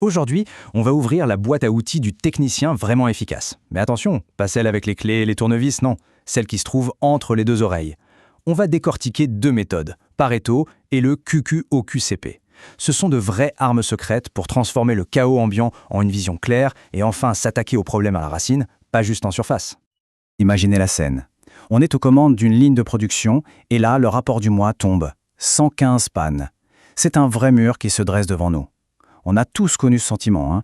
Aujourd'hui, on va ouvrir la boîte à outils du technicien vraiment efficace. Mais attention, pas celle avec les clés et les tournevis, non, celle qui se trouve entre les deux oreilles. On va décortiquer deux méthodes, Pareto et le QQOQCP. Ce sont de vraies armes secrètes pour transformer le chaos ambiant en une vision claire et enfin s'attaquer aux problèmes à la racine, pas juste en surface. Imaginez la scène. On est aux commandes d'une ligne de production et là, le rapport du mois tombe. 115 pannes. C'est un vrai mur qui se dresse devant nous. On a tous connu ce sentiment, hein.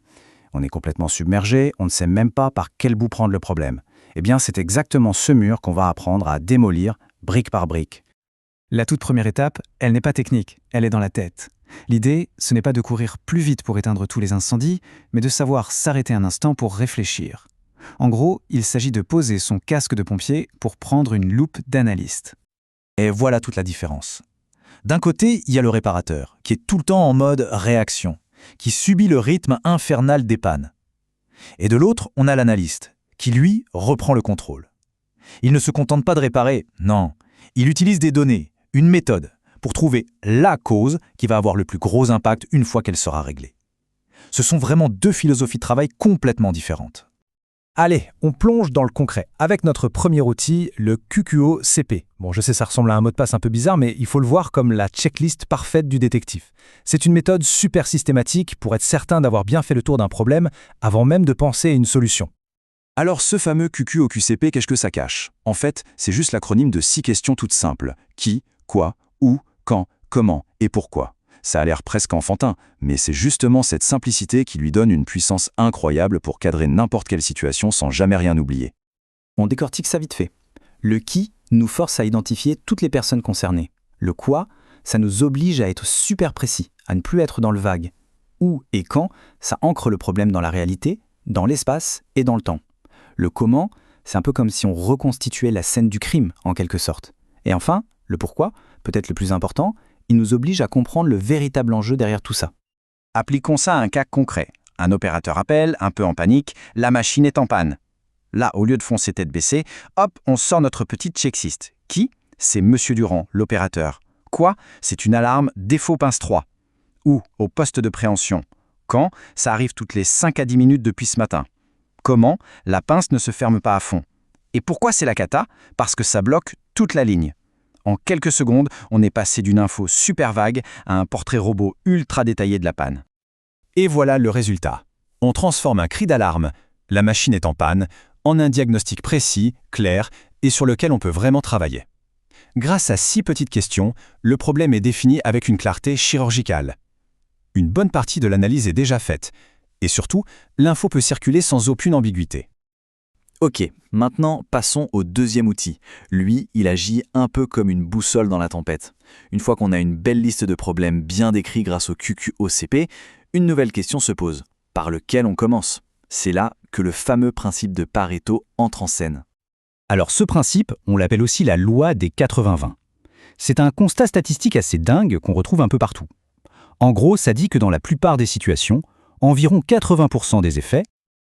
On est complètement submergé, on ne sait même pas par quel bout prendre le problème. Eh bien, c'est exactement ce mur qu'on va apprendre à démolir, brique par brique. La toute première étape, elle n'est pas technique, elle est dans la tête. L'idée, ce n'est pas de courir plus vite pour éteindre tous les incendies, mais de savoir s'arrêter un instant pour réfléchir. En gros, il s'agit de poser son casque de pompier pour prendre une loupe d'analyste. Et voilà toute la différence. D'un côté, il y a le réparateur, qui est tout le temps en mode réaction, qui subit le rythme infernal des pannes. Et de l'autre, on a l'analyste, qui lui reprend le contrôle. Il ne se contente pas de réparer, non, il utilise des données, une méthode, pour trouver la cause qui va avoir le plus gros impact une fois qu'elle sera réglée. Ce sont vraiment deux philosophies de travail complètement différentes. Allez, on plonge dans le concret avec notre premier outil, le QQOCP. Bon, je sais, ça ressemble à un mot de passe un peu bizarre, mais il faut le voir comme la checklist parfaite du détective. C'est une méthode super systématique pour être certain d'avoir bien fait le tour d'un problème avant même de penser à une solution. Alors ce fameux QQOQCP, qu'est-ce que ça cache? En fait, c'est juste l'acronyme de 6 questions toutes simples. Qui, quoi, où, quand, comment et pourquoi. Ça a l'air presque enfantin, mais c'est justement cette simplicité qui lui donne une puissance incroyable pour cadrer n'importe quelle situation sans jamais rien oublier. On décortique ça vite fait. Le qui nous force à identifier toutes les personnes concernées. Le quoi, ça nous oblige à être super précis, à ne plus être dans le vague. Où et quand, ça ancre le problème dans la réalité, dans l'espace et dans le temps. Le comment, c'est un peu comme si on reconstituait la scène du crime, en quelque sorte. Et enfin, le pourquoi, peut-être le plus important, il nous oblige à comprendre le véritable enjeu derrière tout ça. Appliquons ça à un cas concret. Un opérateur appelle, un peu en panique, la machine est en panne. Là, au lieu de foncer tête baissée, hop, on sort notre petite checklist. Qui? C'est Monsieur Durand, l'opérateur. Quoi? C'est une alarme défaut pince 3. Où? Au poste de préhension. Quand? Ça arrive toutes les 5 à 10 minutes depuis ce matin. Comment? La pince ne se ferme pas à fond. Et pourquoi c'est la cata? Parce que ça bloque toute la ligne. En quelques secondes, on est passé d'une info super vague à un portrait robot ultra détaillé de la panne. Et voilà le résultat. On transforme un cri d'alarme, la machine est en panne, en un diagnostic précis, clair et sur lequel on peut vraiment travailler. Grâce à 6 petites questions, le problème est défini avec une clarté chirurgicale. Une bonne partie de l'analyse est déjà faite. Et surtout, l'info peut circuler sans aucune ambiguïté. Ok, maintenant passons au deuxième outil. Lui, il agit un peu comme une boussole dans la tempête. Une fois qu'on a une belle liste de problèmes bien décrits grâce au QQOCP, une nouvelle question se pose. Par lequel on commence? C'est là que le fameux principe de Pareto entre en scène. Alors ce principe, on l'appelle aussi la loi des 80-20. C'est un constat statistique assez dingue qu'on retrouve un peu partout. En gros, ça dit que dans la plupart des situations, environ 80% des effets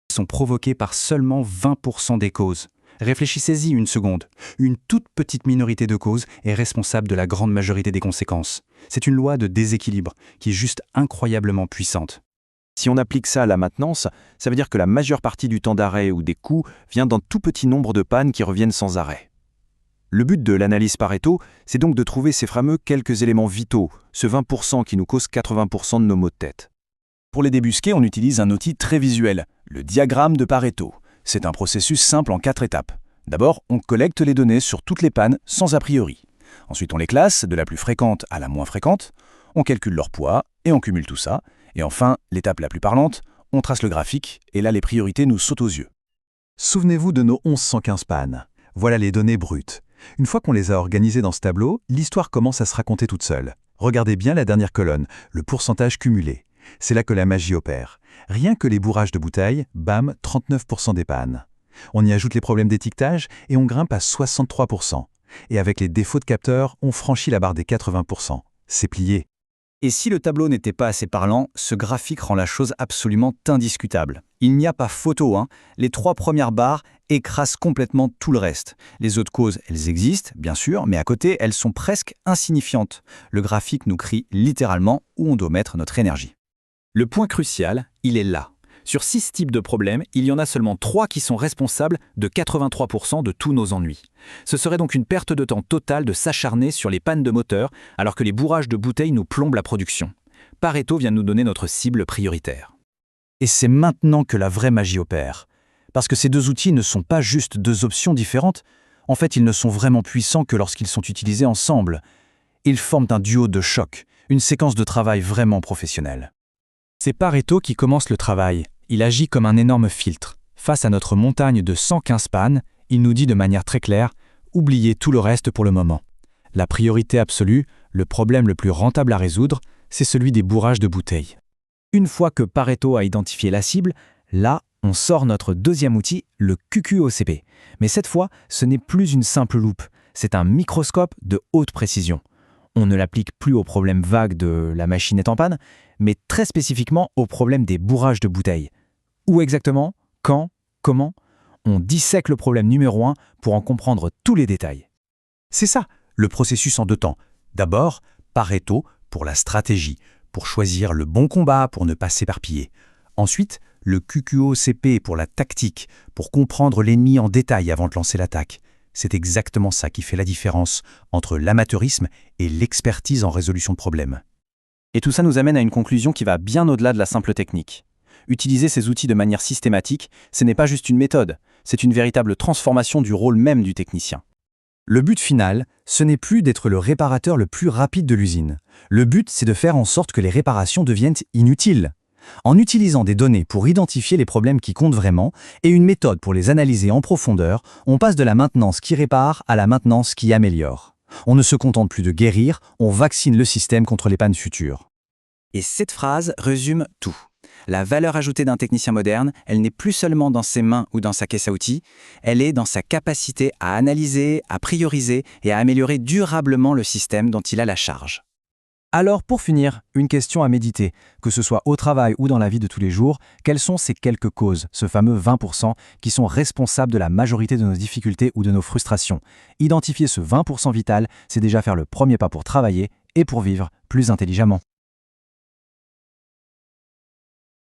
sont provoqués par seulement 20% des causes. Réfléchissez-y une seconde. Une toute petite minorité de causes est responsable de la grande majorité des conséquences. C'est une loi de déséquilibre qui est juste incroyablement puissante. Si on applique ça à la maintenance, ça veut dire que la majeure partie du temps d'arrêt ou des coûts vient d'un tout petit nombre de pannes qui reviennent sans arrêt. Le but de l'analyse Pareto, c'est donc de trouver ces fameux quelques éléments vitaux, ce 20% qui nous cause 80% de nos maux de tête. Pour les débusquer, on utilise un outil très visuel, le diagramme de Pareto. C'est un processus simple en 4 étapes. D'abord, on collecte les données sur toutes les pannes sans a priori. Ensuite, on les classe de la plus fréquente à la moins fréquente. On calcule leur poids et on cumule tout ça. Et enfin, l'étape la plus parlante, on trace le graphique et là, les priorités nous sautent aux yeux. Souvenez-vous de nos 1115 pannes. Voilà les données brutes. Une fois qu'on les a organisées dans ce tableau, l'histoire commence à se raconter toute seule. Regardez bien la dernière colonne, le pourcentage cumulé. C'est là que la magie opère. Rien que les bourrages de bouteilles, bam, 39% des pannes. On y ajoute les problèmes d'étiquetage et on grimpe à 63%. Et avec les défauts de capteurs, on franchit la barre des 80%. C'est plié. Et si le tableau n'était pas assez parlant, ce graphique rend la chose absolument indiscutable. Il n'y a pas photo, hein. Les 3 premières barres écrasent complètement tout le reste. Les autres causes, elles existent, bien sûr, mais à côté, elles sont presque insignifiantes. Le graphique nous crie littéralement où on doit mettre notre énergie. Le point crucial, il est là. Sur 6 types de problèmes, il y en a seulement 3 qui sont responsables de 83% de tous nos ennuis. Ce serait donc une perte de temps totale de s'acharner sur les pannes de moteur alors que les bourrages de bouteilles nous plombent la production. Pareto vient nous donner notre cible prioritaire. Et c'est maintenant que la vraie magie opère. Parce que ces deux outils ne sont pas juste deux options différentes, en fait ils ne sont vraiment puissants que lorsqu'ils sont utilisés ensemble. Ils forment un duo de choc, une séquence de travail vraiment professionnelle. C'est Pareto qui commence le travail. Il agit comme un énorme filtre. Face à notre montagne de 115 pannes, il nous dit de manière très claire « oubliez tout le reste pour le moment ». La priorité absolue, le problème le plus rentable à résoudre, c'est celui des bourrages de bouteilles. Une fois que Pareto a identifié la cible, là, on sort notre deuxième outil, le QQOCP. Mais cette fois, ce n'est plus une simple loupe, c'est un microscope de haute précision. On ne l'applique plus aux problèmes vagues de la machine est en panne, mais très spécifiquement au problème des bourrages de bouteilles. Où exactement, quand, comment? On dissèque le problème numéro 1 pour en comprendre tous les détails. C'est ça, le processus en 2 temps. D'abord, Pareto pour la stratégie, pour choisir le bon combat, pour ne pas s'éparpiller. Ensuite, le QQOCP pour la tactique, pour comprendre l'ennemi en détail avant de lancer l'attaque. C'est exactement ça qui fait la différence entre l'amateurisme et l'expertise en résolution de problèmes. Et tout ça nous amène à une conclusion qui va bien au-delà de la simple technique. Utiliser ces outils de manière systématique, ce n'est pas juste une méthode, c'est une véritable transformation du rôle même du technicien. Le but final, ce n'est plus d'être le réparateur le plus rapide de l'usine. Le but, c'est de faire en sorte que les réparations deviennent inutiles. En utilisant des données pour identifier les problèmes qui comptent vraiment et une méthode pour les analyser en profondeur, on passe de la maintenance qui répare à la maintenance qui améliore. On ne se contente plus de guérir, on vaccine le système contre les pannes futures. Et cette phrase résume tout. La valeur ajoutée d'un technicien moderne, elle n'est plus seulement dans ses mains ou dans sa caisse à outils, elle est dans sa capacité à analyser, à prioriser et à améliorer durablement le système dont il a la charge. Alors pour finir, une question à méditer, que ce soit au travail ou dans la vie de tous les jours, quelles sont ces quelques causes, ce fameux 20% qui sont responsables de la majorité de nos difficultés ou de nos frustrations? Identifier ce 20% vital, c'est déjà faire le premier pas pour travailler et pour vivre plus intelligemment.